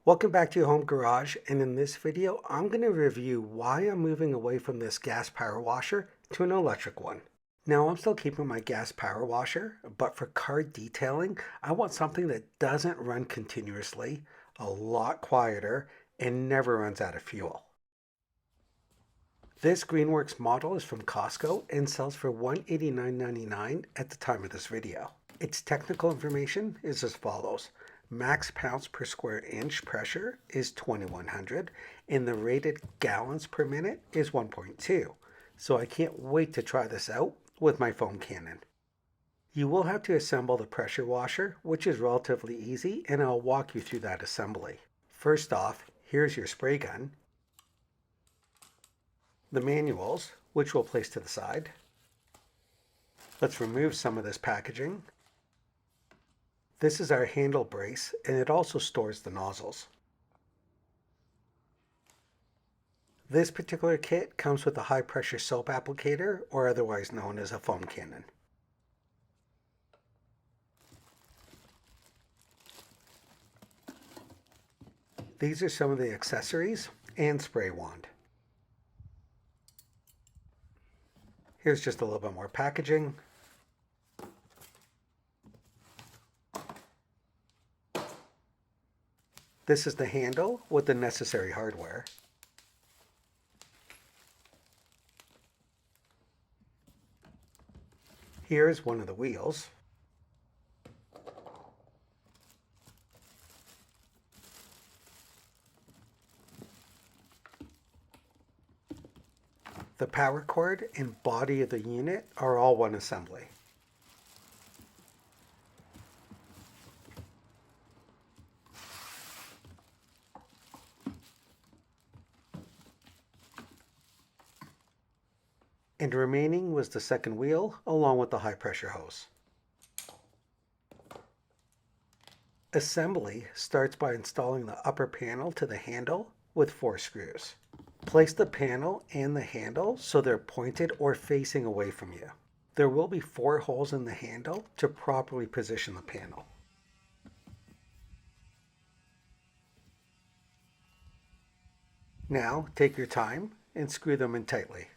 Welcome back to your home garage, and in this video I'm going to review why I'm moving away from this gas power washer to an electric one. Now I'm still keeping my gas power washer, but for car detailing I want something that doesn't run continuously, a lot quieter, and never runs out of fuel. This Greenworks model is from Costco and sells for $189.99 at the time of this video. Its technical information is as follows. Max pounds per square inch pressure is 2100 and the rated gallons per minute is 1.2. So I can't wait to try this out with my foam cannon. You will have to assemble the pressure washer, which is relatively easy, and I'll walk you through that assembly. First off, here's your spray gun, the manuals, which we'll place to the side. Let's remove some of this packaging. This is our handle brace, and it also stores the nozzles. This particular kit comes with a high pressure soap applicator, or otherwise known as a foam cannon. These are some of the accessories and spray wand. Here's just a little bit more packaging. This is the handle with the necessary hardware. Here is one of the wheels. The power cord and body of the unit are all one assembly. And remaining was the second wheel along with the high pressure hose. Assembly starts by installing the upper panel to the handle with 4 screws. Place the panel and the handle so they're pointed or facing away from you. There will be 4 holes in the handle to properly position the panel. Now take your time and screw them in tightly.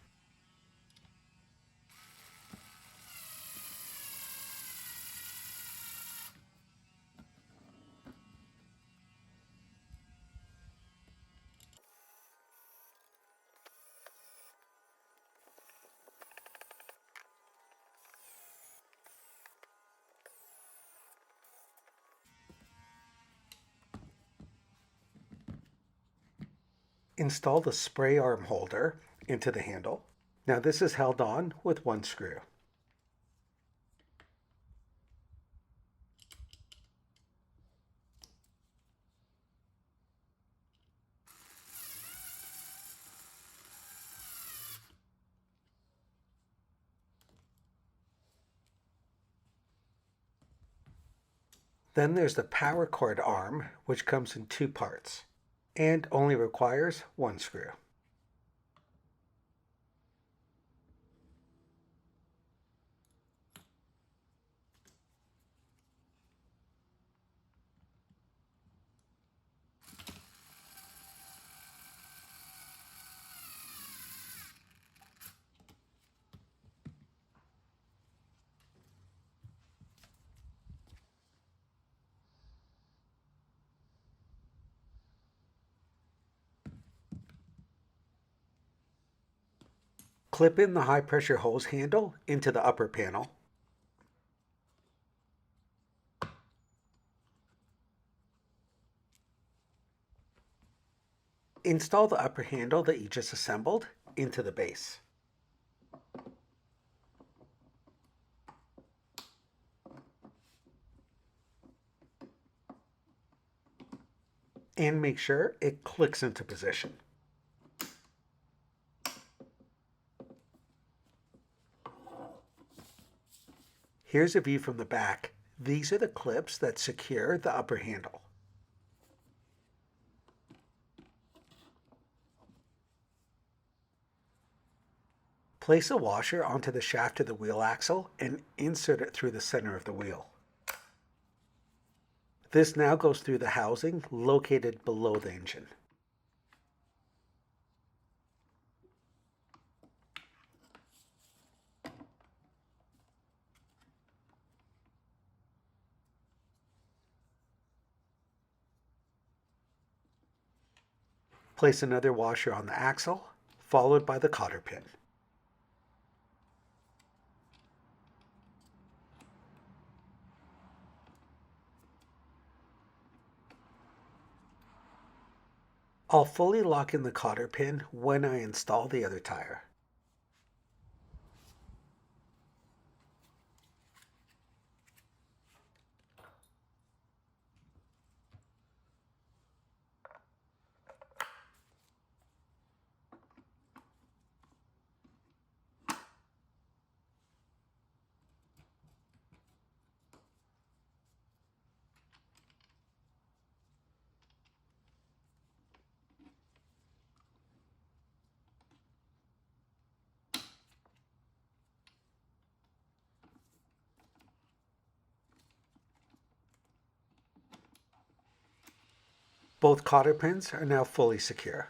Install the spray arm holder into the handle. Now this is held on with 1 screw. Then there's the power cord arm, which comes in 2 parts and only requires 1 screw. Clip in the high pressure hose handle into the upper panel. Install the upper handle that you just assembled into the base. And make sure it clicks into position. Here's a view from the back. These are the clips that secure the upper handle. Place a washer onto the shaft of the wheel axle and insert it through the center of the wheel. This now goes through the housing located below the engine. Place another washer on the axle, followed by the cotter pin. I'll fully lock in the cotter pin when I install the other tire. Both cotter pins are now fully secure.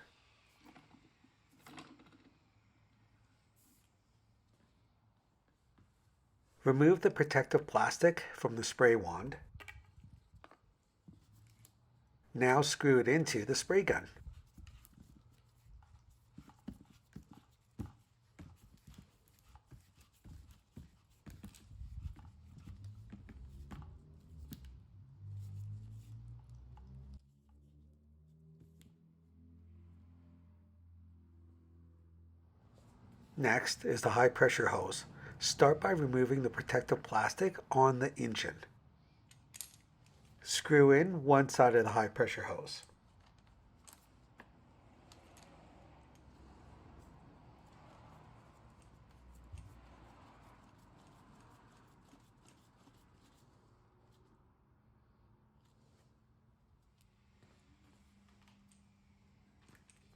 Remove the protective plastic from the spray wand. Now screw it into the spray gun. Next is the high pressure hose. Start by removing the protective plastic on the engine. Screw in one side of the high pressure hose.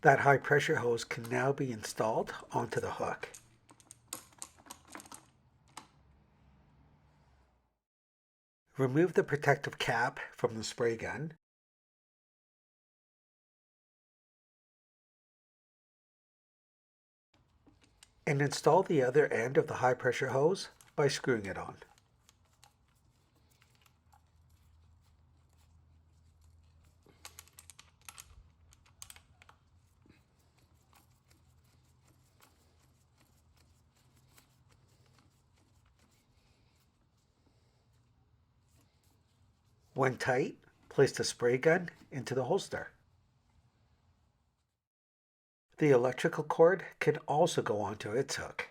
That high pressure hose can now be installed onto the hook. Remove the protective cap from the spray gun. And install the other end of the high pressure hose by screwing it on. When tight, place the spray gun into the holster. The electrical cord can also go onto its hook.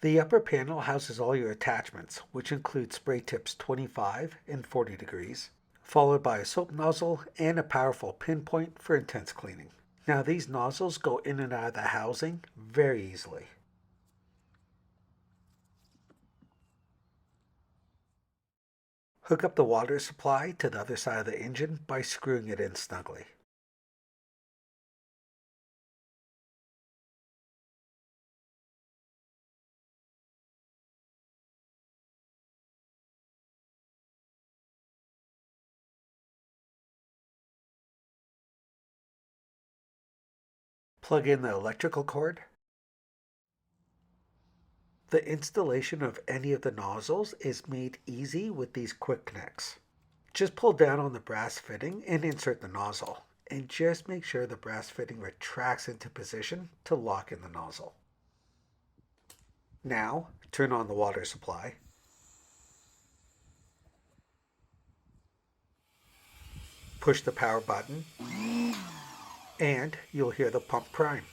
The upper panel houses all your attachments, which include spray tips 25 and 40 degrees, followed by a soap nozzle and a powerful pinpoint for intense cleaning. Now these nozzles go in and out of the housing very easily. Hook up the water supply to the other side of the engine by screwing it in snugly. Plug in the electrical cord. The installation of any of the nozzles is made easy with these quick connects. Just pull down on the brass fitting and insert the nozzle, and just make sure the brass fitting retracts into position to lock in the nozzle. Now, turn on the water supply. Push the power button, and you'll hear the pump prime.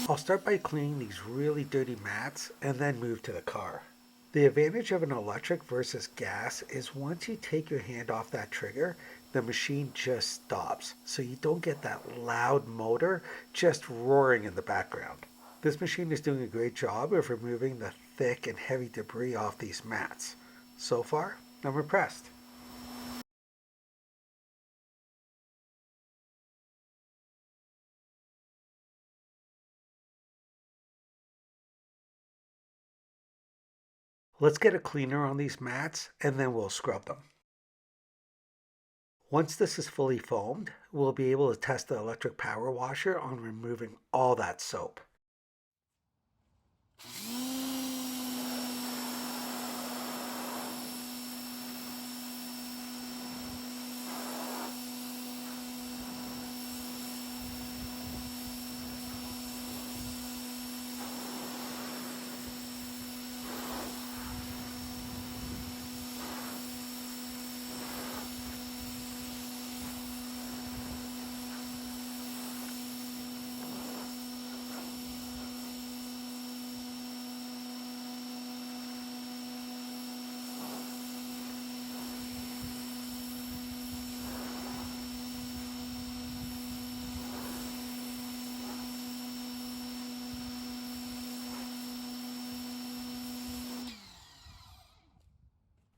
I'll start by cleaning these really dirty mats and then move to the car. The advantage of an electric versus gas is once you take your hand off that trigger, the machine just stops, so you don't get that loud motor just roaring in the background. This machine is doing a great job of removing the thick and heavy debris off these mats. So far, I'm impressed. Let's get a cleaner on these mats and then we'll scrub them. Once this is fully foamed, we'll be able to test the electric power washer on removing all that soap.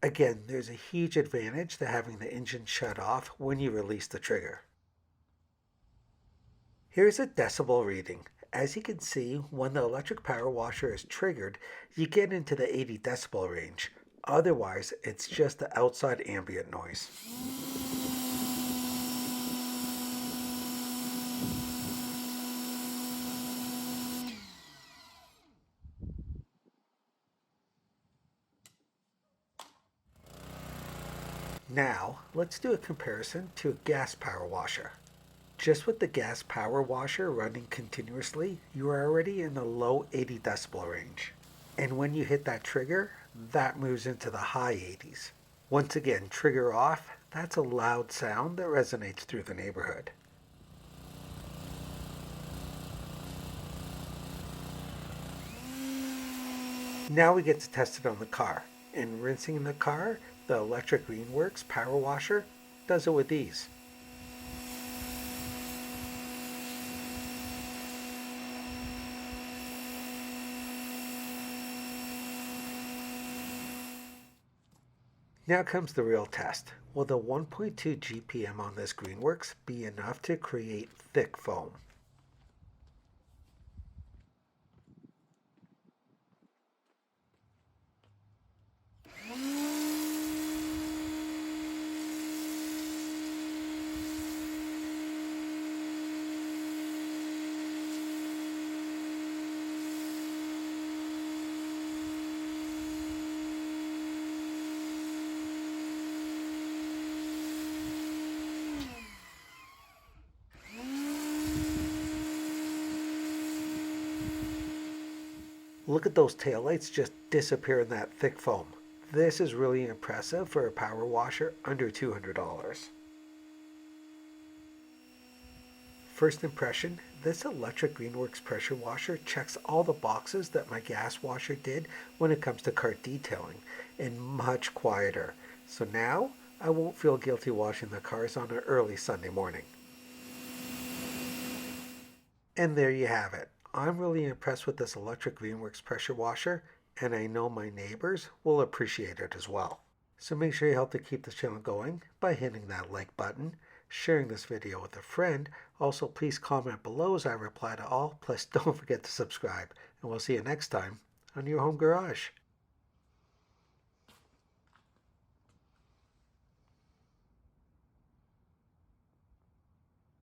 Again, there's a huge advantage to having the engine shut off when you release the trigger. Here's a decibel reading. As you can see, when the electric power washer is triggered, you get into the 80 decibel range. Otherwise, it's just the outside ambient noise. Now, let's do a comparison to a gas power washer. Just with the gas power washer running continuously, you are already in the low 80 decibel range. And when you hit that trigger, that moves into the high 80s. Once again, trigger off, that's a loud sound that resonates through the neighborhood. Now we get to test it on the car. In rinsing the car, the electric Greenworks power washer does it with ease. Now comes the real test. Will the 1.2 GPM on this Greenworks be enough to create thick foam? Look at those taillights just disappear in that thick foam. This is really impressive for a power washer under $200. First impression, this electric Greenworks pressure washer checks all the boxes that my gas washer did when it comes to cart detailing, and much quieter. So now I won't feel guilty washing the cars on an early Sunday morning. And there you have it. I'm really impressed with this electric Greenworks pressure washer, and I know my neighbors will appreciate it as well. So make sure you help to keep this channel going by hitting that like button, sharing this video with a friend. Also, please comment below as I reply to all. Plus, don't forget to subscribe. And we'll see you next time on Your Home Garage.